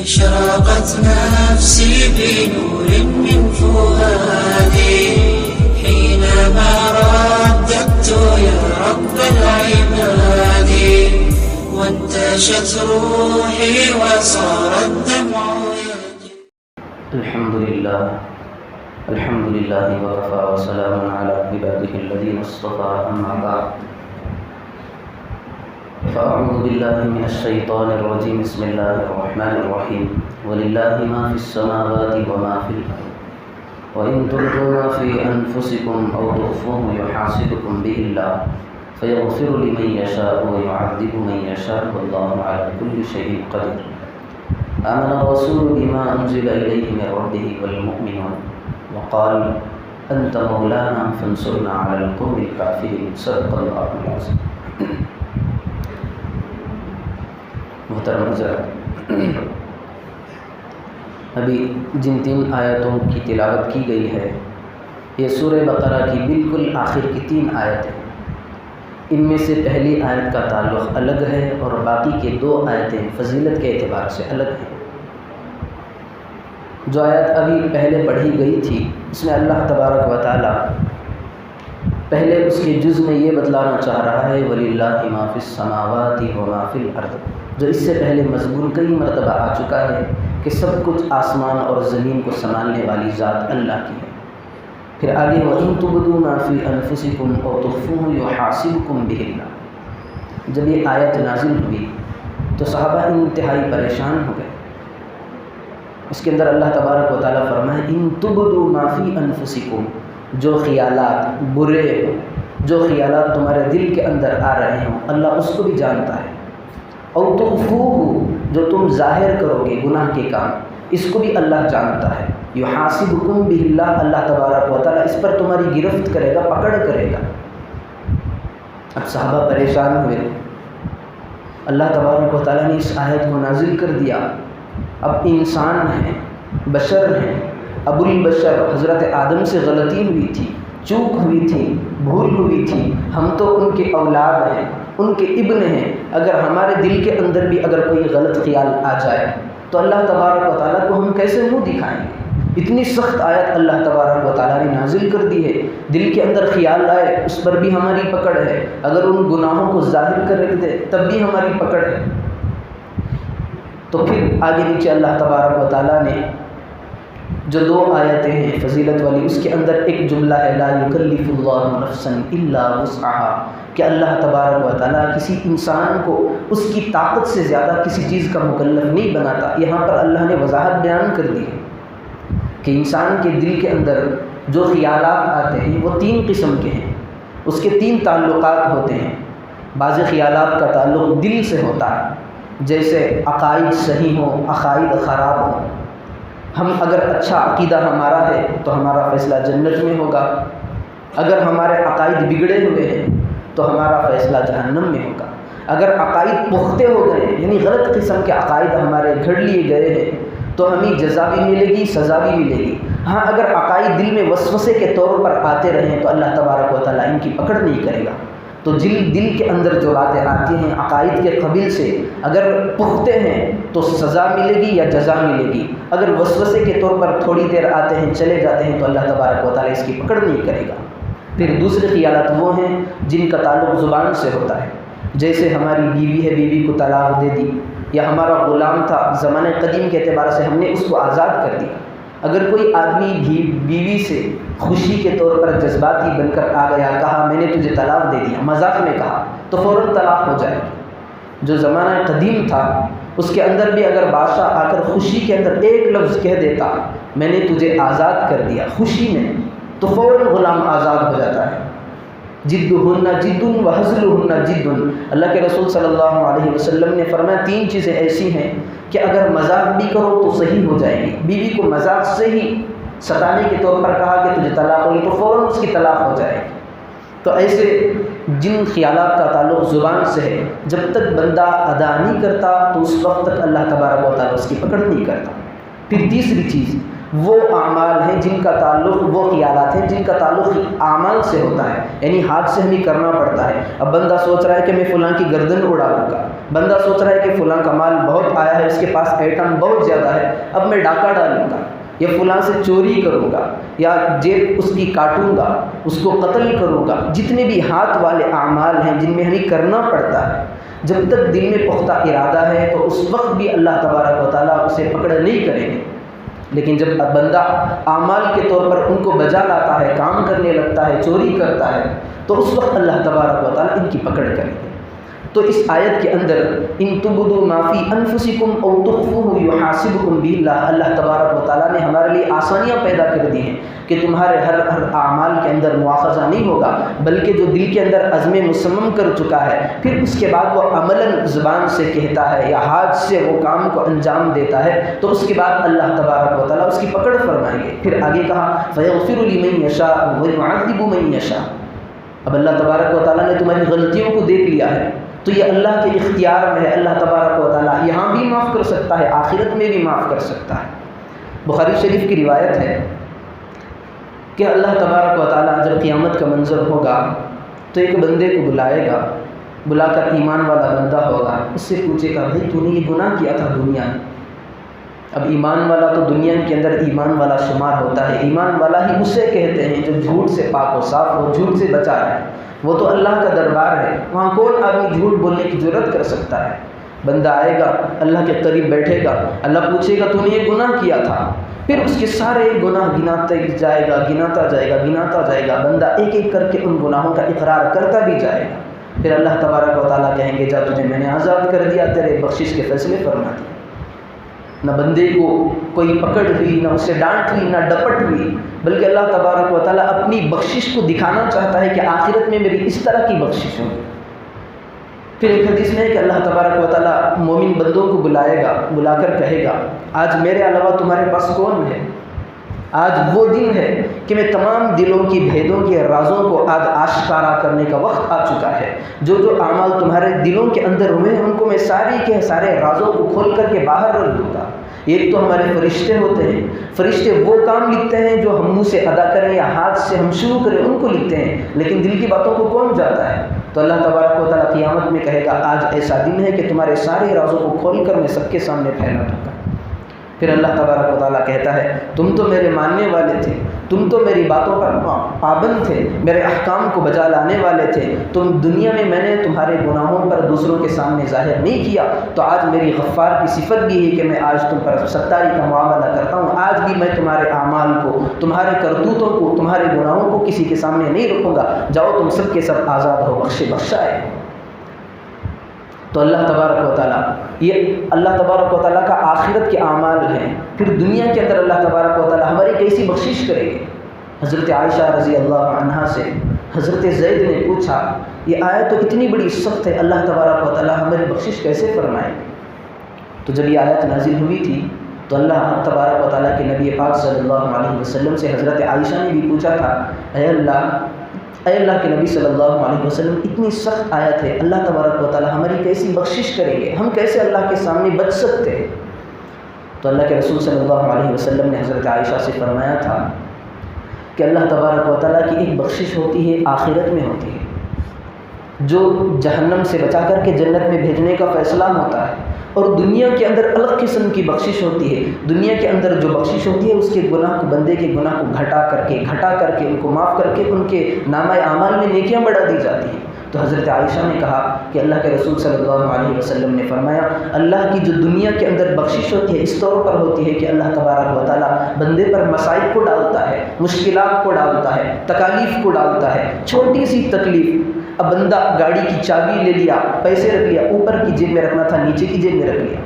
أشرقت نفسي بنور من فؤادي حينما رددت يا رب العباد وانتشت روحي وصار الدمع يجري. الحمد لله وكفى وسلام على عباده الذين اصطفى أما بعد فأعوذ بالله من الشيطان الرجيم بسم الله الرحمن الرحيم ولله ما في السماوات وما في الأرض وإن تبدوا ما في أنفسكم أو تخفوه يحاسبكم به الله فيغفر لمن يشاء ويعذب من يشاء والله على كل شيء قدير. آمن الرسول بما أنزل إليه من ربه والمؤمنون وقال أنت مولانا فانصرنا على القوم الكافرين. صدق الله العظيم. محترم حضرات، ابھی جن 3 آیتوں کی تلاوت کی گئی ہے یہ سورہ بقرہ کی بالکل آخر کی 3 آیتیں ہیں. ان میں سے پہلی آیت کا تعلق الگ ہے اور باقی کے 2 آیتیں فضیلت کے اعتبار سے الگ ہیں. جو آیت ابھی پہلے پڑھی گئی تھی اس میں اللہ تبارک و تعالی پہلے اس کے جز میں یہ بتلانا چاہ رہا ہے وَلِلَّهِ مَا فِي السَّمَاوَاتِ وَمَا فِي الْأَرْضِ، جو اس سے پہلے مضمون کئی مرتبہ آ چکا ہے کہ سب کچھ آسمان اور زمین کو سنبھالنے والی ذات اللہ کی ہے. پھر آگے وَإِن تُبْدُوا مَا فِي أَنفُسِكُمْ أَوْ تُخْفُوهُ يُحَاسِبْكُم بِهِ اللَّهُ. جب یہ آیت نازل ہوئی تو صحابہ انتہائی پریشان ہو گئے. اس کے اندر اللہ تبارک و تعالیٰ فرمائے اِن تُبْدُوا مَا فِي أَنفُسِكُمْ، جو خیالات برے ہوں، جو خیالات تمہارے دل کے اندر آ رہے ہوں اللہ اس کو بھی جانتا ہے. اور تخفوہ، جو تم ظاہر کرو گے گناہ کے کام اس کو بھی اللہ جانتا ہے. یحاسبکم بہ اللہ، اللہ تبارک و تعالیٰ اس پر تمہاری گرفت کرے گا، پکڑ کرے گا. اب صحابہ پریشان ہوئے. اللہ تبارک و تعالیٰ نے اس آیت کو نازل کر دیا. اب انسان ہیں، بشر ہیں، ابو البشر حضرت آدم سے غلطی ہوئی تھی، چوک ہوئی تھی، بھول ہوئی تھی. ہم تو ان کے اولاد ہیں، ان کے ابن ہیں. اگر ہمارے دل کے اندر بھی اگر کوئی غلط خیال آ جائے تو اللہ تبارک و تعالیٰ کو ہم کیسے منہ دکھائیں گے؟ اتنی سخت آیت اللہ تبارک و تعالیٰ نے نازل کر دی ہے. دل کے اندر خیال آئے اس پر بھی ہماری پکڑ ہے، اگر ان گناہوں کو ظاہر کر رکھ دے تب بھی ہماری پکڑ ہے. تو پھر آگے نیچے اللہ تبارک و تعالیٰ نے جو 2 آیتیں ہیں فضیلت والی اس کے اندر ایک جملہ ہے لا یکلف اللہ نفسا الا وسعها، کہ اللہ تبارک و تعالیٰ کسی انسان کو اس کی طاقت سے زیادہ کسی چیز کا مکلف نہیں بناتا. یہاں پر اللہ نے وضاحت بیان کر دی ہے کہ انسان کے دل کے اندر جو خیالات آتے ہیں وہ 3 قسم کے ہیں. اس کے 3 تعلقات ہوتے ہیں. بعض خیالات کا تعلق دل سے ہوتا ہے، جیسے عقائد صحیح ہوں، عقائد خراب ہوں. ہم اگر اچھا عقیدہ ہمارا ہے تو ہمارا فیصلہ جنت میں ہوگا. اگر ہمارے عقائد بگڑے ہوئے ہیں تو ہمارا فیصلہ جہنم میں ہوگا. اگر عقائد پختے ہو گئے یعنی غلط قسم کے عقائد ہمارے گھڑ لیے گئے ہیں تو ہمیں جزا بھی ملے گی، سزا بھی ملے گی. ہاں اگر عقائد دل میں وسوسے کے طور پر آتے رہیں تو اللہ تبارک و تعالیٰ ان کی پکڑ نہیں کرے گا. تو دل کے اندر جو باتیں آتی ہیں عقائد کے قبیل سے اگر پختے ہیں تو سزا ملے گی یا جزا ملے گی. اگر وسوسے کے طور پر تھوڑی دیر آتے ہیں چلے جاتے ہیں تو اللہ تبارک و تعالیٰ اس کی پکڑ نہیں کرے گا. پھر دوسرے خیالات وہ ہیں جن کا تعلق زبان سے ہوتا ہے، جیسے ہماری بیوی ہے، بیوی کو طلاق دے دی، یا ہمارا غلام تھا زمانہ قدیم کے اعتبار سے ہم نے اس کو آزاد کر دیا. اگر کوئی آدمی بیوی سے خوشی کے طور پر جذباتی بن کر آ گیا، کہا میں نے تجھے طلاق دے دیا، مذاق میں کہا تو فوراً طلاق ہو جائے گی. جو زمانہ قدیم تھا اس کے اندر بھی اگر بادشاہ آ کر خوشی کے اندر ایک لفظ کہہ دیتا میں نے تجھے آزاد کر دیا خوشی میں، تو فوراً غلام آزاد ہو جاتا ہے. جدہن جد وحزلہن جد. اللہ کے رسول صلی اللہ علیہ وسلم نے فرمایا 3 چیزیں ایسی ہیں کہ اگر مذاق بھی کرو تو صحیح ہو جائے گی. بیوی کو مذاق سے ہی ستانے کے طور پر کہا کہ تجھے طلاق ہوگی تو فوراً اس کی طلاق ہو جائے گی. تو ایسے جن خیالات کا تعلق زبان سے ہے جب تک بندہ ادا نہیں کرتا تو اس وقت تک اللہ تبارک و تعالیٰ اس کی پکڑ نہیں کرتا. پھر تیسری چیز وہ اعمال ہیں جن کا تعلق، وہ خیالات ہیں جن کا تعلق اعمال سے ہوتا ہے، یعنی ہاتھ سے ہمیں کرنا پڑتا ہے۔ اب بندہ سوچ رہا ہے کہ میں فلاں کی گردن اڑا دوں گا، بندہ سوچ رہا ہے کہ فلاں کا مال بہت آیا ہے، اس کے پاس ایٹم بہت زیادہ ہے، اب میں ڈاکہ ڈالوں گا یا فلاں سے چوری کروں گا یا جیب اس کی کاٹوں گا، اس کو قتل کروں گا۔ جتنے بھی ہاتھ والے اعمال ہیں جن میں ہمیں کرنا پڑتا ہے، جب تک دل میں پختہ ارادہ ہے تو اس وقت بھی اللہ تبارک و تعالیٰ اسے پکڑ نہیں کریں گے۔ لیکن جب بندہ اعمال کے طور پر ان کو بجا لاتا ہے، کام کرنے لگتا ہے، چوری کرتا ہے، تو اس وقت اللہ تبارک و تعالیٰ ان کی پکڑ کریں گے۔ تو اس آیت کے اندر ان تبدوا ما فی انفسکم او تخفوہ یحاسبکم بہ اللہ، اللہ تبارک و تعالیٰ نے ہمارے لیے آسانیاں پیدا کر دی ہیں کہ تمہارے ہر اعمال کے اندر مواخذہ نہیں ہوگا، بلکہ جو دل کے اندر عزم مصمم کر چکا ہے، پھر اس کے بعد وہ عملاً زبان سے کہتا ہے یا ہاتھ سے وہ کام کو انجام دیتا ہے، تو اس کے بعد اللہ تبارک و تعالیٰ اس کی پکڑ فرمائیں گے۔ پھر آگے کہا فیغفر لمن یشاء ویعذب من یشاء۔ اب اللہ تبارک و تعالیٰ نے تمہاری غلطیوں کو دیکھ لیا ہے، تو یہ اللہ کے اختیار میں ہے، اللہ تبارک و تعالیٰ یہاں بھی معاف کر سکتا ہے، آخرت میں بھی معاف کر سکتا ہے۔ بخاری شریف کی روایت ہے کہ اللہ تبارک و تعالیٰ جب قیامت کا منظر ہوگا تو ایک بندے کو بلائے گا، بلا کر ایمان والا بندہ ہوگا، اس سے پوچھے گا بھائی تو نے یہ گناہ کیا تھا دنیا میں؟ اب ایمان والا تو دنیا کے اندر ایمان والا شمار ہوتا ہے، ایمان والا ہی اسے کہتے ہیں جو جھوٹ سے پاک و صاف ہو، جھوٹ سے بچا ہے، وہ تو اللہ کا دربار ہے، وہاں کون آدمی جھوٹ بولنے کی جرت کر سکتا ہے؟ بندہ آئے گا، اللہ کے قریب بیٹھے گا، اللہ پوچھے گا تو نے یہ گناہ کیا تھا، پھر اس کے سارے گناہ گناتا جائے گا، گناتا جائے گا، گناتا جائے گا، بندہ ایک ایک کر کے ان گناہوں کا اقرار کرتا بھی جائے گا۔ پھر اللہ تبارک و تعالیٰ کہیں گے جا تجھے میں نے آزاد کر دیا، تیرے بخشش کے فیصلے فرما دیے۔ نہ بندے کو کوئی پکڑ ہوئی، نہ اسے ڈانٹ ہوئی، نہ ڈپٹ ہوئی، بلکہ اللہ تبارک و تعالیٰ اپنی بخشش کو دکھانا چاہتا ہے کہ آخرت میں میری اس طرح کی بخشش ہوگی۔ پھر ایک حدیث میں ہے کہ اللہ تبارک و تعالیٰ مومن بندوں کو بلائے گا، بلا کر کہے گا آج میرے علاوہ تمہارے پاس کون ہے؟ آج وہ دن ہے کہ میں تمام دلوں کی بھیدوں کے رازوں کو آج آشکارا کرنے کا وقت آ چکا ہے۔ جو جو اعمال تمہارے دلوں کے اندر ہوئے ہیں ان کو میں سارے کے سارے رازوں کو کھول کر کے باہر رکھ دوں گا۔ ایک تو ہمارے فرشتے ہوتے ہیں، فرشتے وہ کام لکھتے ہیں جو ہم منہ سے ادا کریں یا ہاتھ سے ہم شروع کریں ان کو لکھتے ہیں، لیکن دل کی باتوں کو کون جاتا ہے؟ تو اللہ تبارک و تعالیٰ قیامت میں کہے گا آج ایسا دن ہے کہ تمہارے سارے رازوں کو کھول کر میں سب کے سامنے پھیلا دوں گا۔ پھر اللہ تبارک و تعالیٰ کہتا ہے تم تو میرے ماننے والے تھے، تم تو میری باتوں پر پابند تھے، میرے احکام کو بجا لانے والے تھے، تم دنیا میں نے تمہارے گناہوں پر دوسروں کے سامنے ظاہر نہیں کیا، تو آج میری غفار کی صفت بھی ہے کہ میں آج تم پر ستاری کا معاملہ کرتا ہوں، آج بھی میں تمہارے اعمال کو، تمہارے کرتوتوں کو، تمہارے گناہوں کو کسی کے سامنے نہیں رکھوں گا، جاؤ تم سب کے سب آزاد ہو، بخشائے۔ تو اللہ تبارک و تعالیٰ، یہ اللہ تبارک و تعالیٰ کا آخرت کے اعمال ہیں۔ پھر دنیا کے اندر اللہ تبارک و تعالیٰ ہماری کیسی بخشش کرے گے؟ حضرت عائشہ رضی اللہ عنہا سے حضرت زید نے پوچھا یہ آیت تو اتنی بڑی سخت ہے، اللہ تبارک و تعالیٰ ہماری بخشش کیسے فرمائے گے؟ تو جب یہ آیت نازل ہوئی تھی تو اللہ تبارک و تعالیٰ کے نبی پاک صلی اللہ علیہ وسلم سے حضرت عائشہ نے بھی پوچھا تھا اے اللہ کے نبی صلی اللہ علیہ وسلم اتنی سخت آیت ہے، اللہ تبارک و تعالیٰ ہماری کیسی بخشش کریں گے، ہم کیسے اللہ کے سامنے بچ سکتے ہیں؟ تو اللہ کے رسول صلی اللہ علیہ وسلم نے حضرت عائشہ سے فرمایا تھا کہ اللہ تبارک و تعالیٰ کی ایک بخشش ہوتی ہے آخرت میں ہوتی ہے، جو جہنم سے بچا کر کے جنت میں بھیجنے کا فیصلہ ہوتا ہے، اور دنیا کے اندر الگ قسم کی بخشش ہوتی ہے۔ دنیا کے اندر جو بخشش ہوتی ہے اس کے گناہ کو، بندے کے گناہ کو گھٹا کر کے ان کو معاف کر کے ان کے نامہ اعمال میں نیکیاں بڑھا دی جاتی ہیں۔ تو حضرت عائشہ نے کہا کہ اللہ کے رسول صلی اللہ علیہ وسلم نے فرمایا اللہ کی جو دنیا کے اندر بخشش ہوتی ہے اس طور پر ہوتی ہے کہ اللہ تبارک و تعالیٰ بندے پر مصائب کو ڈالتا ہے، مشکلات کو ڈالتا ہے، تکالیف کو ڈالتا ہے۔ چھوٹی سی تکلیف، اب بندہ گاڑی کی چابی لے لیا، پیسے رکھ لیا، اوپر کی جیب میں رکھنا تھا نیچے کی جیب میں رکھ لیا،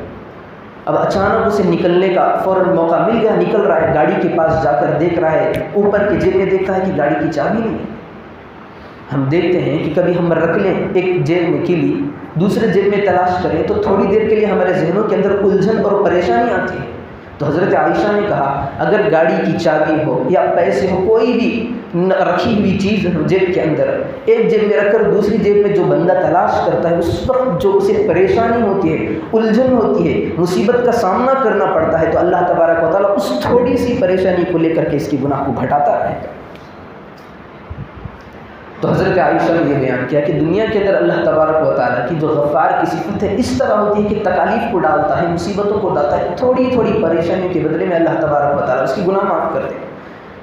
اب اچانک اسے نکلنے کا فوراً موقع مل گیا، نکل رہا ہے، گاڑی کے پاس جا کر دیکھ رہا ہے، اوپر کی جیب میں دیکھتا ہے کہ گاڑی کی چابی نہیں ہے۔ ہم دیکھتے ہیں کہ کبھی ہم رکھ لیں ایک جیب میں کیلی، دوسرے جیب میں تلاش کریں تو تھوڑی دیر کے لیے ہمارے ذہنوں کے اندر الجھن اور پریشانی آتی ہے۔ تو حضرت عائشہ نے کہا اگر گاڑی کی چابی ہو یا پیسے ہو، کوئی بھی رکھی ہوئی چیز ہو جیب کے اندر، ایک جیب میں رکھ کر دوسری جیب میں جو بندہ تلاش کرتا ہے اس وقت جو اسے پریشانی ہوتی ہے، الجھن ہوتی ہے، مصیبت کا سامنا کرنا پڑتا ہے، تو اللہ تبارک و تھوڑی سی پریشانی کو لے کر کے اس کی گناہ کو گھٹاتا رہے گا۔ تو حضرت عائشہ نے یہ بیان کیا کہ دنیا کے اندر اللہ تبارک و تعالیٰ کی جو غفار کی صفت ہے اس طرح ہوتی ہے کہ تکالیف کو ڈالتا ہے، مصیبتوں کو ڈالتا ہے، تھوڑی تھوڑی پریشانیوں کے بدلے میں اللہ تبارک و تعالیٰ اس کی گناہ معاف کرتے ہیں۔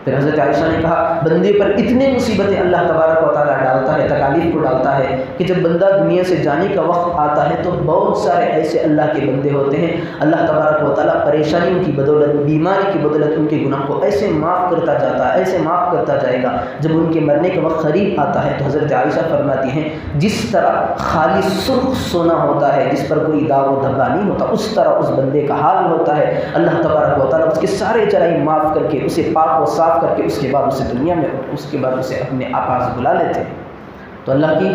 پھر حضرت عائشہ نے کہا بندے پر اتنے مصیبتیں اللہ تبارک و تعالیٰ ڈالتا ہے، تکالیف کو ڈالتا ہے کہ جب بندہ دنیا سے جانے کا وقت آتا ہے تو بہت سارے ایسے اللہ کے بندے ہوتے ہیں، اللہ تبارک و تعالیٰ پریشانیوں کی بدولت، بیماری کی بدولت ان کے گناہ کو ایسے معاف کرتا جاتا ہے، ایسے معاف کرتا جائے گا جب ان کے مرنے کا وقت قریب آتا ہے تو حضرت عائشہ فرماتی ہیں جس طرح خالی سرخ سونا ہوتا ہے جس پر کوئی داغ و دھبا نہیں ہوتا، اس طرح اس بندے کا حال ہوتا ہے۔ اللہ تبارک و تعالیٰ اس کے سارے جرائم معاف کر کے اسے پاک و صاف کر کے اس کے بعد اسے دنیا میں اس کے بعد اسے اپنے پاس بلا لیتے ہیں۔ تو اللہ کی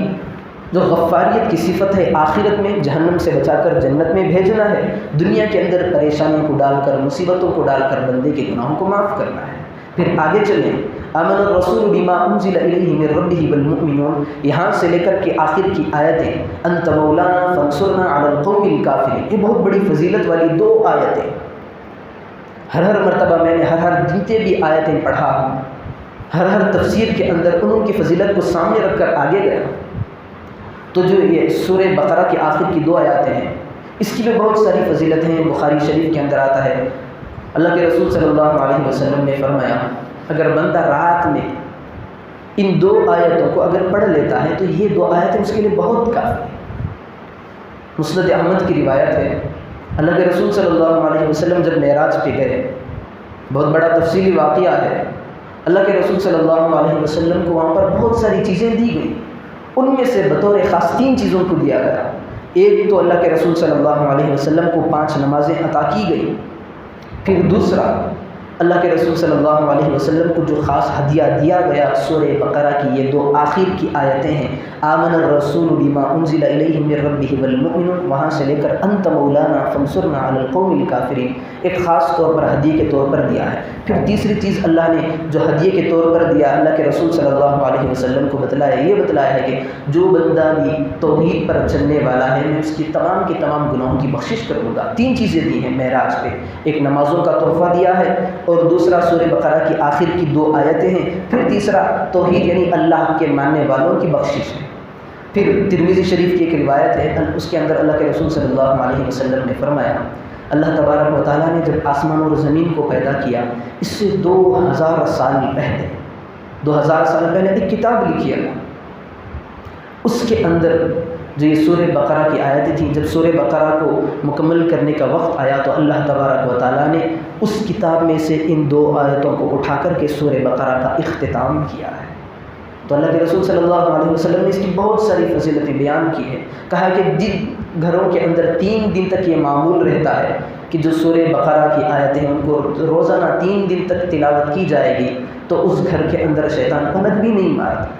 جو غفاریت کی صفت ہے آخرت میں جہنم سے بچا کر جنت میں بھیجنا ہے، دنیا کے اندر پریشانیوں کو ڈال کر، مصیبتوں کو ڈال کر بندے کے گناہوں کو معاف کرنا ہے۔ پھر آگے چلیں، آمن الرسول بما انزل الیہ من ربہ والمؤمنون، یہاں سے لے کر کے آخر کی آیتیں انت مولانا فانصرنا علی القوم الکافرین، یہ بہت بڑی فضیلت والی دو آیتیں۔ ہر مرتبہ میں نے ہر جتنے بھی آیتیں پڑھا، ہر تفسیر کے اندر انہوں کی فضیلت کو سامنے رکھ کر آگے گیا، تو جو یہ سورہ بقرہ کے آخر کی دو آیاتیں ہیں اس کی بھی بہت ساری فضیلتیں ہیں۔ بخاری شریف کے اندر آتا ہے اللہ کے رسول صلی اللہ علیہ وسلم نے فرمایا اگر بندہ رات میں ان دو آیتوں کو اگر پڑھ لیتا ہے تو یہ دو آیتیں اس کے لیے بہت کافی ہیں۔ مسند احمد کی روایت ہے اللہ کے رسول صلی اللہ علیہ وسلم جب معراج پہ گئے، بہت بڑا تفصیلی واقعہ ہے، اللہ کے رسول صلی اللہ علیہ وسلم کو وہاں پر بہت ساری چیزیں دی گئیں، ان میں سے بطور خاص 3 چیزوں کو دیا گیا۔ ایک تو اللہ کے رسول صلی اللہ علیہ وسلم کو 5 نمازیں عطا کی گئی، پھر دوسرا اللہ کے رسول صلی اللہ علیہ وسلم کو جو خاص ہدیہ دیا گیا سورہ بقرہ کی یہ 2 آخر کی آیتیں ہیں، آمن الرسول بما انزل الیہ من ربہ والمؤمنون، وہاں سے لے کر انت مولانا فانصرنا علی القوم الکافرین، ایک خاص طور پر ہدیے کے طور پر دیا ہے۔ پھر تیسری چیز اللہ نے جو ہدیے کے طور پر دیا اللہ کے رسول صلی اللہ علیہ وسلم کو بتلایا، یہ بتلایا ہے کہ جو بندہ بھی توحید پر چلنے والا ہے میں اس کی تمام کے تمام گناہوں کی بخشش کروں گا۔ 3 چیزیں دی ہیں معراج پہ، ایک نمازوں کا تحفہ دیا ہے، اور دوسرا سورہ بقرہ کی آخر کی 2 آیتیں ہیں، پھر تیسرا توحید یعنی اللہ کے ماننے والوں کی بخشش ہے۔ پھر ترمذی شریف کی ایک روایت ہے اس کے اندر اللہ کے رسول صلی اللہ علیہ وسلم نے فرمایا اللہ تبارک و تعالیٰ نے جب آسمان اور زمین کو پیدا کیا اس سے 2000 سال پہلے 2000 سال پہلے ایک کتاب لکھی اللہ، اس کے اندر جو یہ سورہ بقرہ کی آیتیں تھیں، جب سورہ بقرہ کو مکمل کرنے کا وقت آیا تو اللہ تبارک و تعالیٰ نے اس کتاب میں سے ان 2 آیتوں کو اٹھا کر کے سورہ بقرہ کا اختتام کیا ہے۔ تو اللہ کے رسول صلی اللہ علیہ وسلم نے اس کی بہت ساری فضیلتیں بیان کی ہیں، کہا کہ جن گھروں کے اندر 3 دن تک یہ معمول رہتا ہے کہ جو سورہ بقرہ کی آیتیں ان کو روزانہ 3 دن تک تلاوت کی جائے گی تو اس گھر کے اندر شیطان پنک بھی نہیں مارتا۔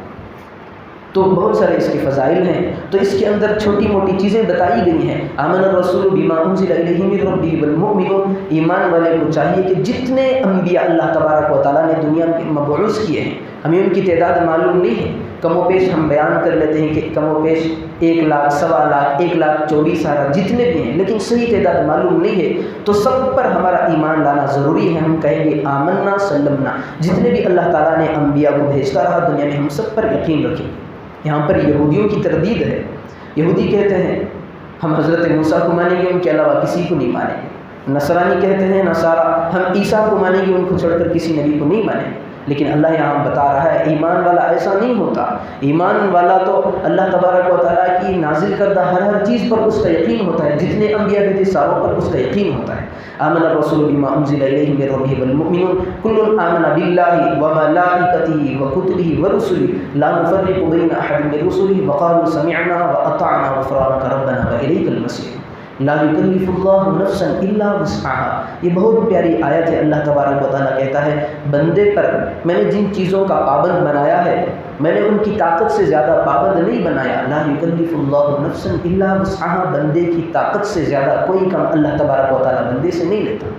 تو بہت سارے اس کے فضائل ہیں، تو اس کے اندر چھوٹی موٹی چیزیں بتائی گئی ہیں۔ آمن الرسول بما انزل الیہ من ربہ والمؤمنون، ایمان والے کو چاہیے کہ جتنے انبیاء اللہ تبارک و تعالیٰ نے دنیا میں مبعوث کیے ہیں، ہمیں ان کی تعداد معلوم نہیں ہے، کم و بیش ہم بیان کر لیتے ہیں کہ کم و بیش 1 لاکھ، 1.25 لاکھ، 1,24,000 جتنے بھی ہیں، لیکن صحیح تعداد معلوم نہیں ہے، تو سب پر ہمارا ایمان لانا ضروری ہے۔ ہم کہیں گے آمنا سلمنا، جتنے بھی اللہ تعالیٰ نے انبیاء کو بھیجتا رہا دنیا میں ہم سب پر یقین رکھیں۔ یہاں پر یہودیوں کی تردید ہے، یہودی کہتے ہیں ہم حضرت موسیٰ کو مانیں گے، ان کے علاوہ کسی کو نہیں مانیں گے۔ نصرانی کہتے ہیں نصارہ ہم عیسیٰ کو مانیں گے، ان کو چھوڑ کر کسی نبی کو نہیں مانیں گے۔ لیکن اللہ یہاں بتا رہا ہے ایمان والا ایسا نہیں ہوتا، ایمان والا تو اللہ تبارک و تعالیٰ کی نازل کردہ ہر چیز پر اس کا یقین ہوتا ہے، جتنے انبیاء بھی تھے ساروں پر اس کا یقین ہوتا ہے۔ آمن الرسول بما انزل الیہ من ربہ والمؤمنون کل آمن باللہ وملائکتہ وکتبہ ورسلہ لا نفرق بین احد من رسلہ وقالوا سمعنا واطعنا غفرانک ربنا والیک المصیر لا یکلف اللہ نفسا الا وسعها۔ یہ بہت پیاری آیت ہے، اللہ تبارک و تعالیٰ کہتا ہے بندے پر میں نے جن چیزوں کا پابند بنایا ہے میں نے ان کی طاقت سے زیادہ پابند نہیں بنایا۔ لا یکلف اللہ نفسا الا وسعها، بندے کی طاقت سے زیادہ کوئی کام اللہ تبارک و تعالیٰ بندے سے نہیں لیتا۔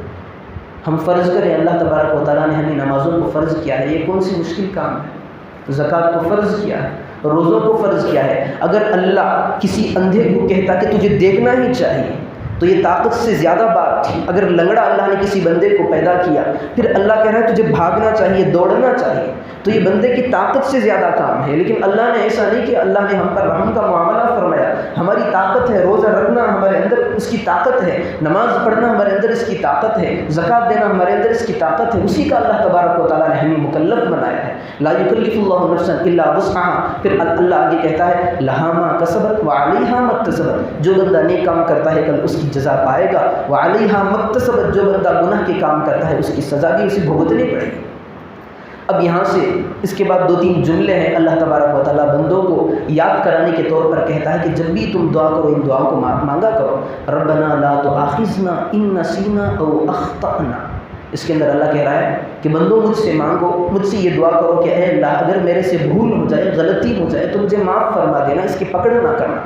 ہم فرض کریں اللہ تبارک و تعالیٰ نے ہمیں نمازوں کو فرض کیا ہے، یہ کون سی مشکل کام ہے؟ زکوٰۃ کو فرض کیا ہے، روزوں کو فرض کیا ہے۔ اگر اللہ کسی اندھے کو کہتا کہ تجھے دیکھنا ہی چاہیے تو یہ طاقت سے زیادہ بات تھی۔ اگر لنگڑا اللہ نے کسی بندے کو پیدا کیا، پھر اللہ کہہ رہا ہے تجھے بھاگنا چاہیے، دوڑنا چاہیے، تو یہ بندے کی طاقت سے زیادہ کام ہے۔ لیکن اللہ نے ایسا نہیں کیا، اللہ نے ہم پر رحم کا معاملہ فرمایا۔ ہماری طاقت ہے، روزہ رکھنا ہمارے اندر اس کی طاقت ہے، نماز پڑھنا ہمارے اندر اس کی طاقت ہے، زکوٰۃ دینا ہمارے اندر اس کی طاقت ہے، اسی کا اللہ تبارک و تعالیٰ نے ہمیں مکلف بنایا ہے۔ لا یکلف اللہ نفسا الا وسعها، پھر اللہ آگے کہتا ہے لہا ما کسبت وعلیہا ما اکتسبت، جو بندہ نیک کام کرتا ہے کل اس کی جزا پائے گا، وعلیہا ما اکتسبت، جو بندہ گناہ کے کام کرتا ہے اس کی سزا بھی اسے بھگتنی پڑے گی۔ اب یہاں سے اس کے بعد 2-3 جملے ہیں، اللہ تبارک و تعالیٰ بندوں کو یاد کرانے کے طور پر کہتا ہے کہ جب بھی تم دعا کرو ان دعاؤں کو مانگا کرو، ربنا لا تؤاخذنا ان نسینا او اخطأنا۔ اس کے اندر اللہ کہہ رہا ہے کہ بندوں مجھ سے مانگو، مجھ سے یہ دعا کرو کہ اے اللہ اگر میرے سے بھول ہو جائے، غلطی ہو جائے تو مجھے معاف فرما دینا، اس کی پکڑ نہ کرنا۔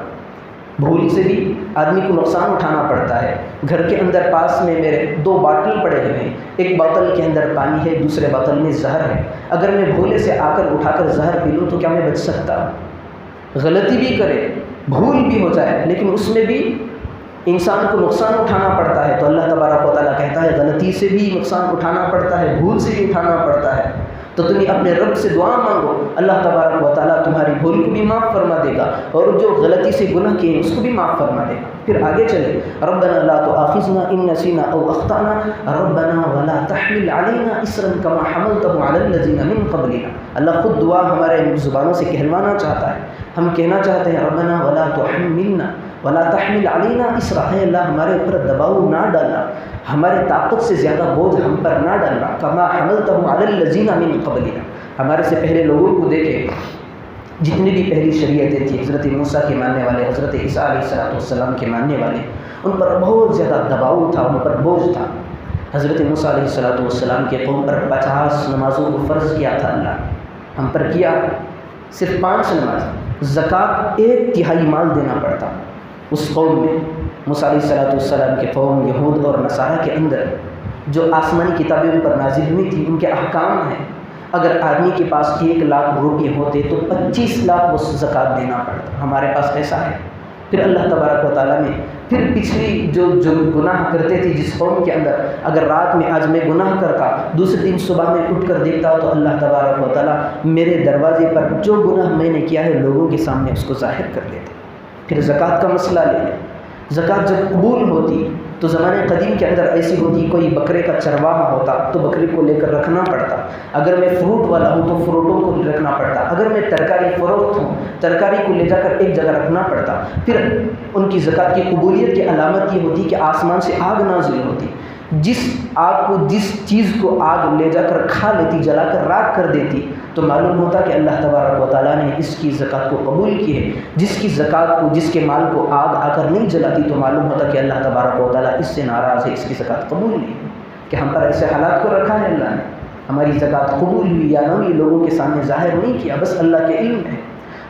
بھول سے بھی آدمی کو نقصان اٹھانا پڑتا ہے۔ گھر کے اندر پاس میں میرے 2 باٹل پڑے ہوئے ہیں، ایک بوتل کے اندر پانی ہے، دوسرے بوتل میں زہر ہے۔ اگر میں بھولے سے آ کر اٹھا کر زہر پی لوں تو کیا میں بچ سکتا ہوں؟ غلطی بھی کرے، بھول بھی ہو جائے، لیکن اس میں بھی انسان کو نقصان اٹھانا پڑتا ہے۔ تو اللہ تبارک و تعالیٰ کہتا ہے غلطی سے بھی نقصان اٹھانا پڑتا ہے، بھول سے بھی اٹھانا پڑتا ہے، تو تم اپنے رب سے دعا مانگو، اللہ تبارک و تعالیٰ تمہاری بھول کو بھی معاف فرما دے گا، اور جو غلطی سے گناہ کیے اس کو بھی معاف فرما دے گا۔ پھر آگے چلے، ربنا لا تؤاخذنا ان نسینا او اخطأنا ربنا ولا تحمل علينا اصرا كما حملته على الذين من قبلنا۔ اللہ خود دعا ہمارے زبانوں سے کہلوانا چاہتا ہے، ہم کہنا چاہتے ہیں ربنا ولا تحملنا ولا تحمل علينا اصرا، اے اللہ ہمارے اوپر دباؤ نہ ڈالنا، ہمارے طاقت سے زیادہ بوجھ ہم پر نہ ڈالنا، کما حملته على الذين من قبلنا، ہمارے سے پہلے لوگوں کو دیکھیں، جتنی بھی پہلی شریعتیں تھیں، حضرت موسیٰ کے ماننے والے، حضرت عیسیٰ علیہ السلام کے ماننے والے، ان پر بہت زیادہ دباؤ تھا، ان پر بوجھ تھا۔ حضرت موسیٰ علیہ السلام کے قوم پر 50 نمازوں کو فرض کیا تھا اللہ نے، ہم پر کیا صرف 5 نماز، زکوٰۃ 1/3 مال دینا پڑتا اس قوم میں۔ موسیٰ علیہ السلام کے قوم یہود اور نصارہ کے اندر جو آسمانی کتابیں ان پر نازل ہوئی تھیں ان کے احکام ہیں، اگر آدمی کے پاس 1 لاکھ روپے ہوتے تو 25 لاکھ وہ زکوٰۃ دینا پڑتا، ہمارے پاس ایسا ہے۔ پھر اللہ تبارک و تعالیٰ نے پھر پچھلی جو گناہ کرتے تھے جس قوم کے اندر، اگر رات میں آج میں گناہ کرتا، دوسرے دن صبح میں اٹھ کر دیکھتا تو اللہ تبارک و تعالیٰ میرے دروازے پر جو گناہ میں نے کیا ہے لوگوں کے سامنے اس کو ظاہر کر دیتے۔ پھر زکوٰۃ کا مسئلہ لے لیں، زکوٰۃ جب قبول ہوتی تو زمانے قدیم کے اندر ایسی ہوتی، کوئی بکرے کا چرواہا ہوتا تو بکری کو لے کر رکھنا پڑتا، اگر میں فروٹ والا ہوں تو فروٹوں کو رکھنا پڑتا، اگر میں ترکاری فروخت ہوں ترکاری کو لے جا کر ایک جگہ رکھنا پڑتا۔ پھر ان کی زکوٰۃ کی قبولیت کی علامت یہ ہوتی کہ آسمان سے آگ نازل ہوتی، جس چیز کو آگ لے جا کر کھا لیتی، جلا کر راکھ کر دیتی، تو معلوم ہوتا کہ اللہ تبارک و تعالیٰ نے اس کی زکوٰۃ کو قبول کی ہے۔ جس کی زکوٰۃ کو، جس کے مال کو آگ آ کر نہیں جلاتی تو معلوم ہوتا کہ اللہ تبارک و تعالیٰ اس سے ناراض ہے، اس کی زکوٰۃ قبول نہیں ہے۔ کہ ہم پر ایسے حالات کو رکھا ہے اللہ نے، ہماری زکوٰۃ قبول ہوئی یا نہ ہوئی لوگوں کے سامنے ظاہر نہیں کیا، بس اللہ کے علم ہے۔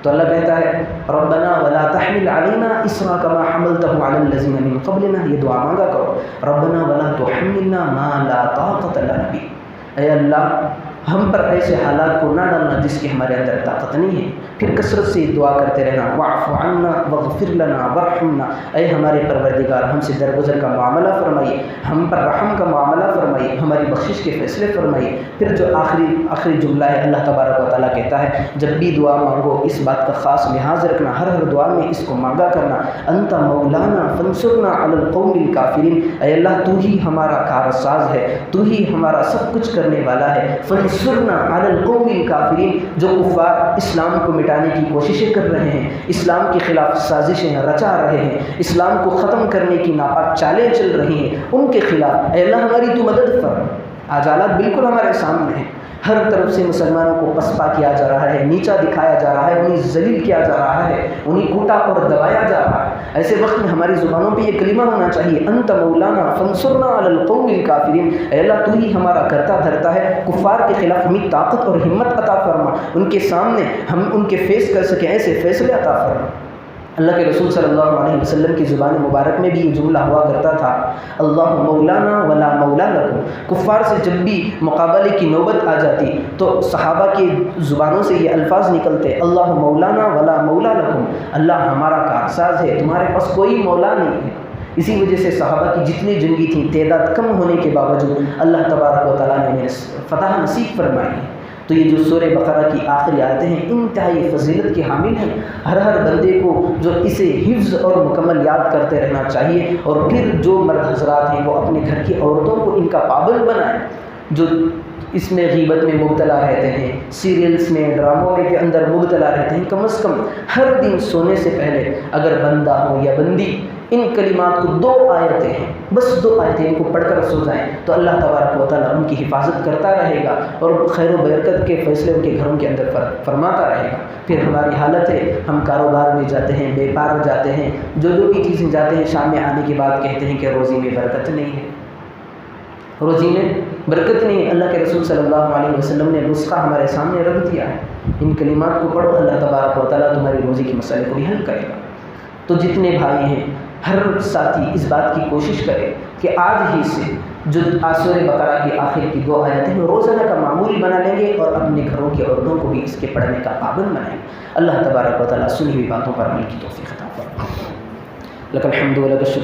تو اللہ کہتا ہے ربنا ولا تحمل علينا اصرا كما حملته على الذين من قبلنا، یہ دعا مانگا کرو، ربنا ولا تحملنا ما لا طاقت لنا به، اے اللہ ہم پر ایسے حالات کو نہ ڈالنا جس کی ہمارے اندر طاقت نہیں ہے۔ پھر کثرت سے دعا کرتے رہنا، واعف عنا واغفر لنا وارحمنا، اے ہمارے پروردگار ہم سے درگزر کا معاملہ فرمائیے، ہم پر رحم کا معاملہ فرمائیے، ہماری بخشش کے فیصلے فرمائیے۔ پھر جو آخری جملہ ہے اللہ تبارک و تعالیٰ کہتا ہے جب بھی دعا مانگو اس بات کا خاص لحاظ رکھنا، ہر دعا میں اس کو مانگا کرنا، انت مولانا فانصرنا علی القوم الکافرین، اے اللہ تو ہی ہمارا کارساز ہے، تو ہی ہمارا سب کچھ کرنے والا ہے، فانصرنا علی القوم الکافرین، جو کفار اسلام کو مٹانے کی کوششیں کر رہے ہیں، اسلام کے خلاف سازشیں رچا رہے ہیں، اسلام کو ختم کرنے کی ناپاک چالیں چل رہی ہیں، ان کے خلاف اے اللہ ہماری تو مدد فرما۔ آج حالات بالکل ہمارے سامنے ہیں، ہر طرف سے مسلمانوں کو پسپا کیا جا رہا ہے، نیچا دکھایا جا رہا ہے، انہیں ذلیل کیا جا رہا ہے، انہیں کوٹا اور دبایا جا رہا ہے۔ ایسے وقت میں ہماری زبانوں پہ یہ کلمہ ہونا چاہیے، انت مولانا فانصرنا علی القوم الکافرین، اے اللہ تو ہی ہمارا کرتا دھرتا ہے، کفار کے خلاف ہمیں طاقت اور ہمت عطا فرما، ان کے سامنے ہم ان کے فیس کر سکیں، ایسے فیصلے عطا فرما۔ اللہ کے رسول صلی اللہ علیہ وسلم کی زبان مبارک میں بھی یہ جملہ ہوا کرتا تھا، اللہ مولانا ولا مولا لکم، کفار سے جب بھی مقابلے کی نوبت آ جاتی تو صحابہ کی زبانوں سے یہ الفاظ نکلتے، اللہ مولانا ولا مولا لکم، اللہ ہمارا کارساز ہے، تمہارے پاس کوئی مولا نہیں ہے۔ اسی وجہ سے صحابہ کی جتنی جنگی تھیں تعداد کم ہونے کے باوجود اللہ تبارک و تعالیٰ نے انہیں فتح نصیب فرمائی ہے۔ تو یہ جو سورہ بقرہ کی آخری آیتیں ہیں انتہائی فضیلت کے حامل ہیں۔ ہر بندے کو جو اسے حفظ اور مکمل یاد کرتے رہنا چاہیے، اور پھر جو مرد حضرات ہیں وہ اپنے گھر کی عورتوں کو ان کا پابند بنائیں، جو اس میں غیبت میں مبتلا رہتے ہیں، سیریلز میں، ڈراموں میں کے اندر مبتلا رہتے ہیں، کم از کم ہر دن سونے سے پہلے اگر بندہ ہو یا بندی ان کلمات کو 2 آیتیں ہیں، بس 2 آیتیں ان کو پڑھ کر سو جائیں تو اللہ تبارک و تعالیٰ ان کی حفاظت کرتا رہے گا اور خیر و برکت کے فیصلے ان کے گھروں کے اندر فرماتا رہے گا۔ پھر ہماری حالت ہے ہم کاروبار میں جاتے ہیں، بیپار جاتے ہیں، جو بھی چیزیں جاتے ہیں، شام میں آنے کے بعد کہتے ہیں کہ روزی میں برکت نہیں ہے، روزی میں برکت نہیں ہے۔ اللہ کے رسول صلی اللہ علیہ وسلم نے نسخہ ہمارے سامنے رکھ دیا ہے، ان کلمات کو پڑھو، اللہ تبارک و تعالیٰ تمہاری روزی کے مسئلے کو بھی حل کرے گا۔ تو جتنے بھائی ہیں، ہر ساتھی اس بات کی کوشش کرے کہ آج ہی سے جو سورہ بقرہ کی آخر کی 2 آیتیں ہیں روزانہ کا معمول بنا لیں گے اور اپنے گھروں کی عورتوں کو بھی اس کے پڑھنے کا پابند بنائیں گے۔ اللہ تبارک و تعالیٰ سنی ہوئی باتوں پر عمل کی توفیق عطا فرمائے۔ لک الحمد و لک الشکر۔